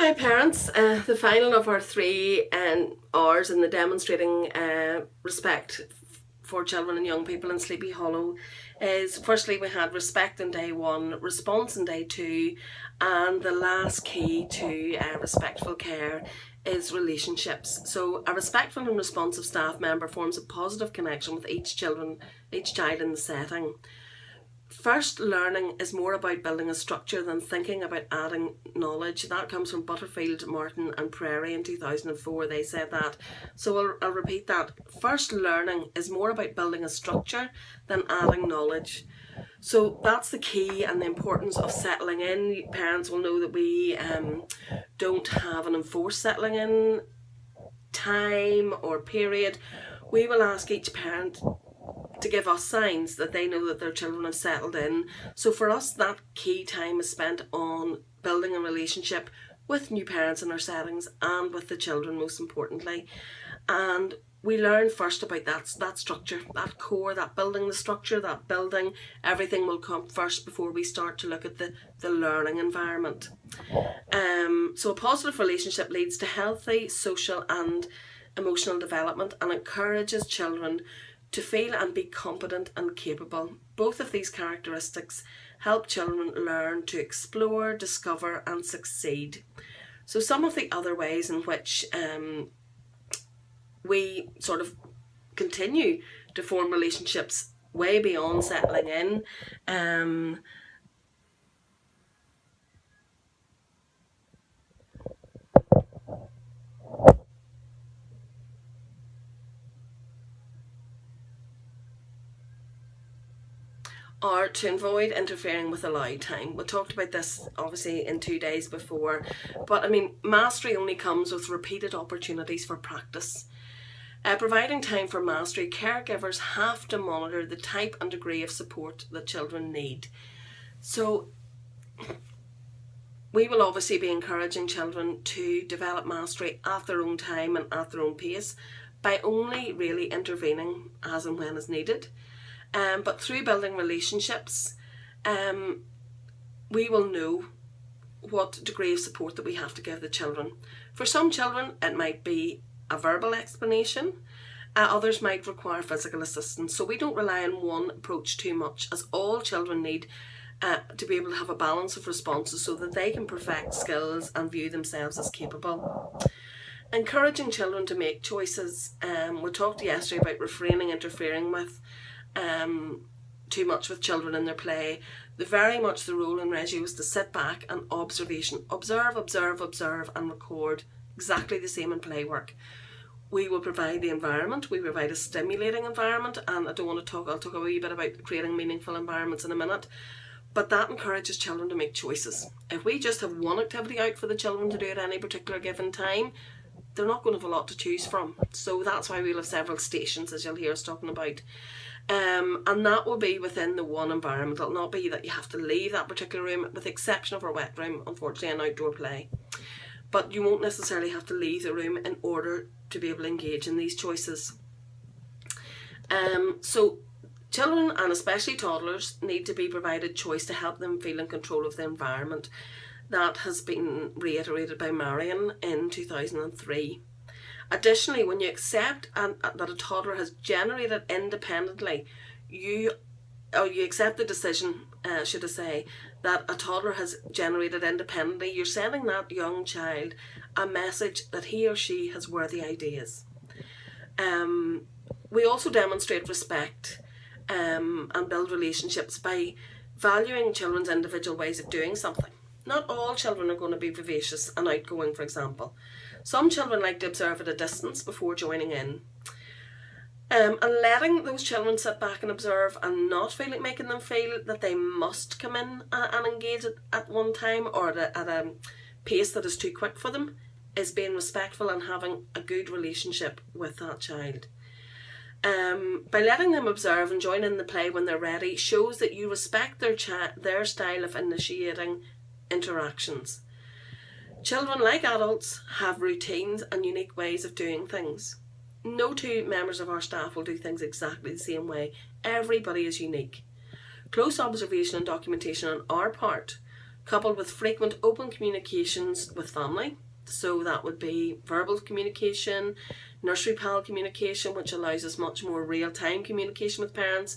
Hi parents, the final of our 3 hours in the demonstrating respect for children and young people in Sleepy Hollow is firstly we had respect in day 1, response in day 2, and the last key to respectful care is relationships. So a respectful and responsive staff member forms a positive connection with each child in the setting. First, learning is more about building a structure than thinking about adding knowledge. That comes from Butterfield, Martin and Prairie in 2004. They said that. So I'll repeat that. First, learning is more about building a structure than adding knowledge. So that's the key and the importance of settling in. Parents will know that we don't have an enforced settling in time or period. We will ask each parent to give us signs that they know that their children have settled in. So for us, that key time is spent on building a relationship with new parents in our settings and with the children, most importantly. And we learn first about that structure, that core, that building the structure, that building. Everything will come first before we start to look at the learning environment. So a positive relationship leads to healthy social and emotional development and encourages children to feel and be competent and capable. Both of these characteristics help children learn to explore, discover and succeed. So some of the other ways in which we sort of continue to form relationships way beyond settling in are to avoid interfering with allowed time. We talked about this obviously in 2 days before, but I mean, mastery only comes with repeated opportunities for practice. Providing time for mastery, caregivers have to monitor the type and degree of support that children need. So we will obviously be encouraging children to develop mastery at their own time and at their own pace by only really intervening as and when is needed. But through building relationships, we will know what degree of support that we have to give the children. For some children, it might be a verbal explanation. Others might require physical assistance. So we don't rely on one approach too much, as all children need to be able to have a balance of responses so that they can perfect skills and view themselves as capable. Encouraging children to make choices. We talked yesterday about refraining interfering with too much with children in their play. Very much the role in Reggie was to sit back and observe and record, exactly the same in play work. We will provide the environment, we provide a stimulating environment, and I'll talk a wee bit about creating meaningful environments in a minute, but that encourages children to make choices. If we just have one activity out for the children to do at any particular given time, they're not going to have a lot to choose from. So that's why we'll have several stations, as you'll hear us talking about. And that will be within the one environment. It'll not be that you have to leave that particular room, with the exception of our wet room, unfortunately, and outdoor play. But you won't necessarily have to leave the room in order to be able to engage in these choices. So children, and especially toddlers, need to be provided choice to help them feel in control of the environment. That has been reiterated by Marion in 2003. Additionally, when you accept that a toddler has generated independently, you accept the decision, should I say, that a toddler has generated independently, you're sending that young child a message that he or she has worthy ideas. We also demonstrate respect and build relationships by valuing children's individual ways of doing something. Not all children are going to be vivacious and outgoing, for example. Some children like to observe at a distance before joining in. And letting those children sit back and observe and not making them feel that they must come in and engage at one time or at a pace that is too quick for them is being respectful and having a good relationship with that child. By letting them observe and join in the play when they're ready shows that you respect their style of initiating interactions. Children, like adults, have routines and unique ways of doing things. No two members of our staff will do things exactly the same way. Everybody is unique. Close observation and documentation on our part coupled with frequent open communications with family. So that would be verbal communication, nursery pal communication, which allows us much more real-time communication with parents,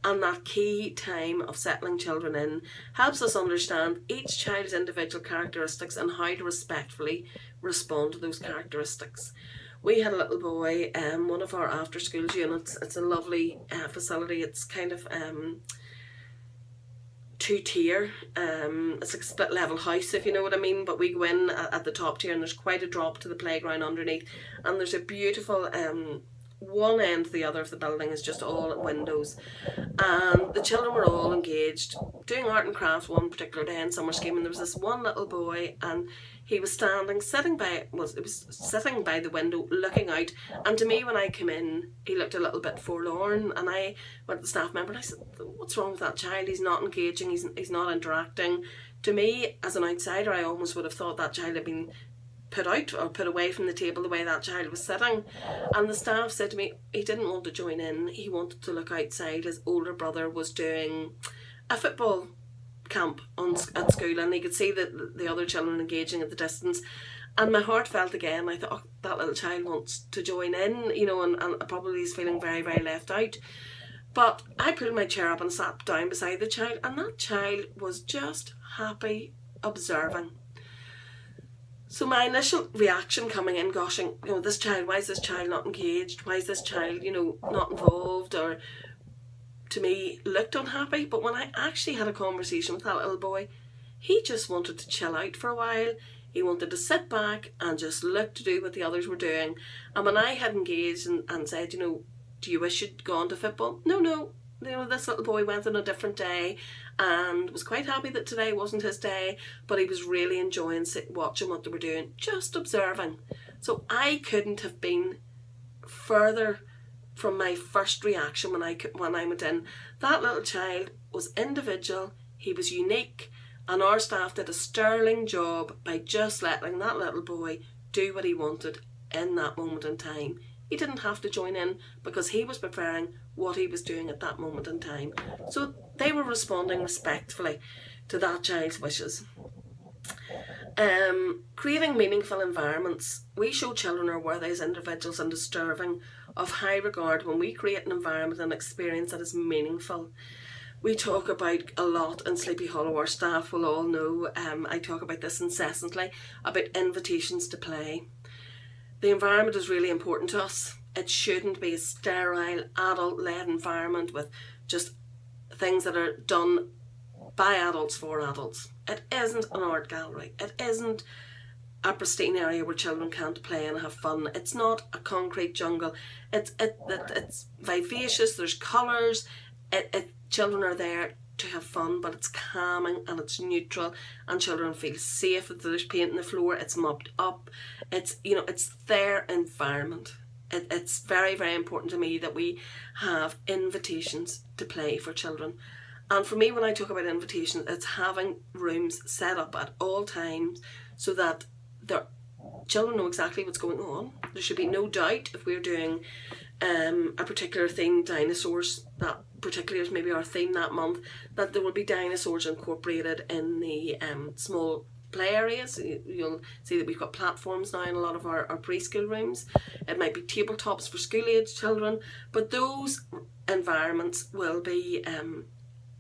and that key time of settling children in helps us understand each child's individual characteristics and how to respectfully respond to those characteristics. We had a little boy, one of our after schools units. It's a lovely facility. It's kind of two-tier. It's like a split level house, if you know what I mean, but we go in at the top tier and there's quite a drop to the playground underneath, and there's a beautiful one end to the other of the building is just all windows, and the children were all engaged doing art and craft one particular day in summer scheme, and there was this one little boy, and he was sitting by the window looking out, and to me when I came in he looked a little bit forlorn, and I went to the staff member and I said, what's wrong with that child? He's not engaging, he's not interacting. To me as an outsider, I almost would have thought that child had been put out or put away from the table the way that child was sitting. And the staff said to me he didn't want to join in, he wanted to look outside. His older brother was doing a football camp at school, and he could see the other children engaging at the distance, and my heart felt again. I thought, oh, that little child wants to join in, you know, and probably is feeling very, very left out. But I pulled my chair up and sat down beside the child, and that child was just happy observing. So my initial reaction coming in, goshing, you know, this child, why is this child not engaged? Why is this child, you know, not involved? Or to me, looked unhappy. But when I actually had a conversation with that little boy, he just wanted to chill out for a while. He wanted to sit back and just look to do what the others were doing. And when I had engaged and said, you know, do you wish you'd gone to football? No. You know, this little boy went on a different day and was quite happy that today wasn't his day, but he was really enjoying watching what they were doing, just observing. So I couldn't have been further from my first reaction when I went in. That little child was individual, he was unique, and our staff did a sterling job by just letting that little boy do what he wanted in that moment in time. He didn't have to join in because he was preferring what he was doing at that moment in time. So they were responding respectfully to that child's wishes. Creating meaningful environments. We show children are worthy as individuals and deserving of high regard when we create an environment and experience that is meaningful. We talk about a lot in Sleepy Hollow, our staff will all know, I talk about this incessantly, about invitations to play. The environment is really important to us. It shouldn't be a sterile, adult-led environment with just things that are done by adults for adults. It isn't an art gallery. It isn't a pristine area where children can't play and have fun. It's not a concrete jungle. It's vivacious, there's colours, children are there to have fun, but it's calming and it's neutral, and children feel safe. If there's paint on the floor, it's mopped up. It's, you know, it's their environment. It's very, very important to me that we have invitations to play for children. And for me, when I talk about invitations, it's having rooms set up at all times so that the children know exactly what's going on. There should be no doubt if we're doing a particular theme, dinosaurs, that particularly is maybe our theme that month, that there will be dinosaurs incorporated in the small play areas. You'll see that we've got platforms now in a lot of our preschool rooms. It might be tabletops for school age children, but those environments will be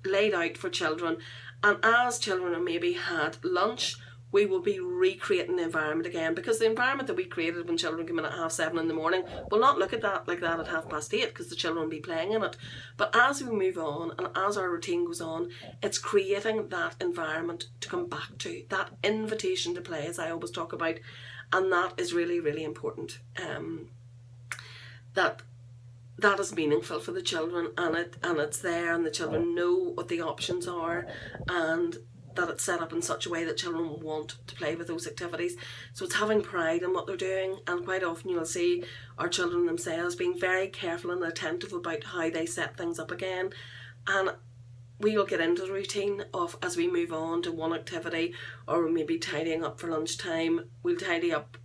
laid out for children, and as children have maybe had lunch, we will be recreating the environment again, because the environment that we created when children came in at 7:30 in the morning will not look at that like that at 8:30 because the children will be playing in it. But as we move on and as our routine goes on, it's creating that environment to come back to, that invitation to play, as I always talk about, and that is really, really important. That is meaningful for the children, and it's there, and the children know what the options are, and that it's set up in such a way that children want to play with those activities. So it's having pride in what they're doing, and quite often you'll see our children themselves being very careful and attentive about how they set things up again. And we will get into the routine of, as we move on to one activity, or maybe tidying up for lunchtime, we'll tidy up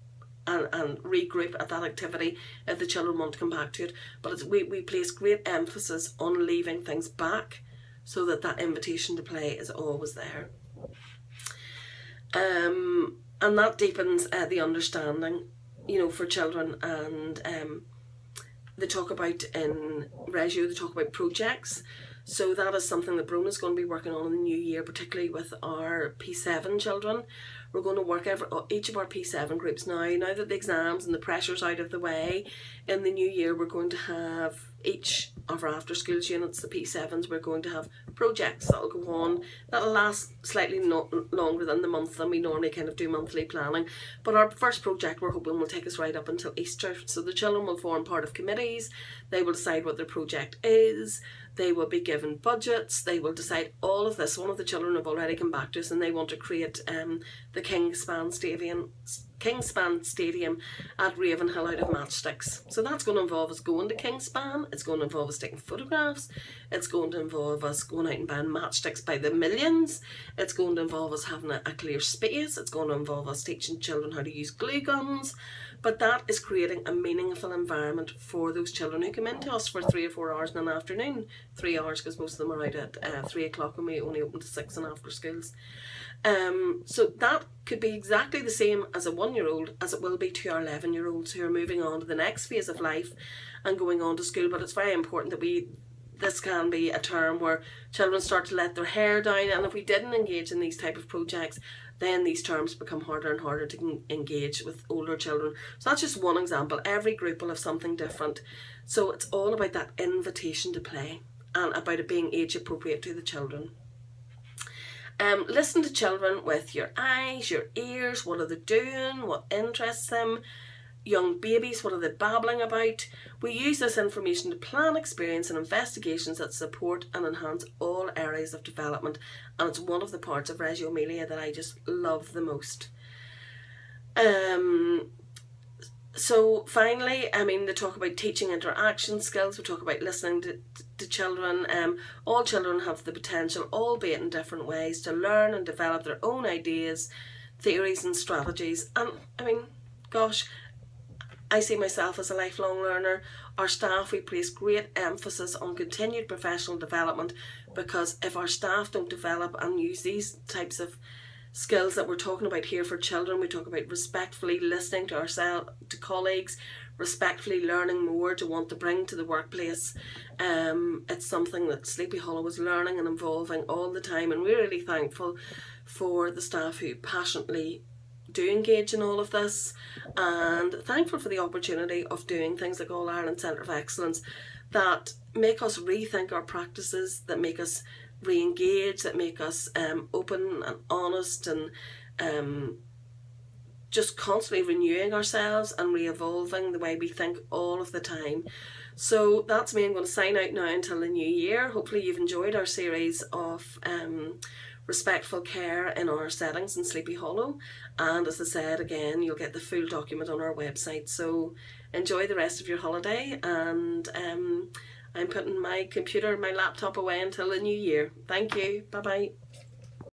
and regroup at that activity if the children want to come back to it. But we place great emphasis on leaving things back so that that invitation to play is always there. And that deepens the understanding, for children. And they talk about in Regio, they talk about projects. So that is something that Brona's going to be working on in the new year, particularly with our P7 children. We're going to work each of our P7 groups now that the exams and the pressure's out of the way. In the new year, we're going to have each of our after schools units, the P7s, we're going to have projects that'll go on, that'll last slightly longer than the month than we normally kind of do monthly planning. But our first project, we're hoping, will take us right up until Easter. So the children will form part of committees, they will decide what their project is, they will be given budgets, they will decide all of this. One of the children have already come back to us and they want to create the Kingspan Stadium at Ravenhill out of matchsticks. So that's going to involve us going to Kingspan, it's going to involve us taking photographs, it's going to involve us going out and buying matchsticks by the millions, it's going to involve us having a clear space, it's going to involve us teaching children how to use glue guns. But that is creating a meaningful environment for those children who come into us for 3 or 4 hours in an afternoon. 3 hours because most of them are out at 3 o'clock and we only open to 6 and after schools. So that could be exactly the same as a 1-year-old as it will be to our 11-year-olds who are moving on to the next phase of life and going on to school. But it's very important that this can be a term where children start to let their hair down, and if we didn't engage in these type of projects, then these terms become harder and harder to engage with older children. So that's just one example. Every group will have something different. So it's all about that invitation to play and about it being age appropriate to the children. Listen to children with your eyes, your ears. What are they doing? What interests them? Young babies, what are they babbling about? We use this information to plan experience and investigations that support and enhance all areas of development, and it's one of the parts of Reggio Emilia that I just love the most. So finally, they talk about teaching interaction skills, we talk about listening to children. All children have the potential, albeit in different ways, to learn and develop their own ideas, theories and strategies. And gosh, I see myself as a lifelong learner. Our staff, we place great emphasis on continued professional development, because if our staff don't develop and use these types of skills that we're talking about here for children, we talk about respectfully listening to ourselves, to colleagues, respectfully learning more to want to bring to the workplace. It's something that Sleepy Hollow is learning and evolving all the time, and we're really thankful for the staff who passionately do engage in all of this, and thankful for the opportunity of doing things like All Ireland Centre of Excellence that make us rethink our practices, that make us re-engage, that make us open and honest, and just constantly renewing ourselves and re-evolving the way we think all of the time. So that's me. I'm going to sign out now until the new year. Hopefully you've enjoyed our series of respectful care in our settings in Sleepy Hollow, and as I said again, you'll get the full document on our website. So enjoy the rest of your holiday, and I'm putting my laptop away until the new year. Thank you. Bye bye.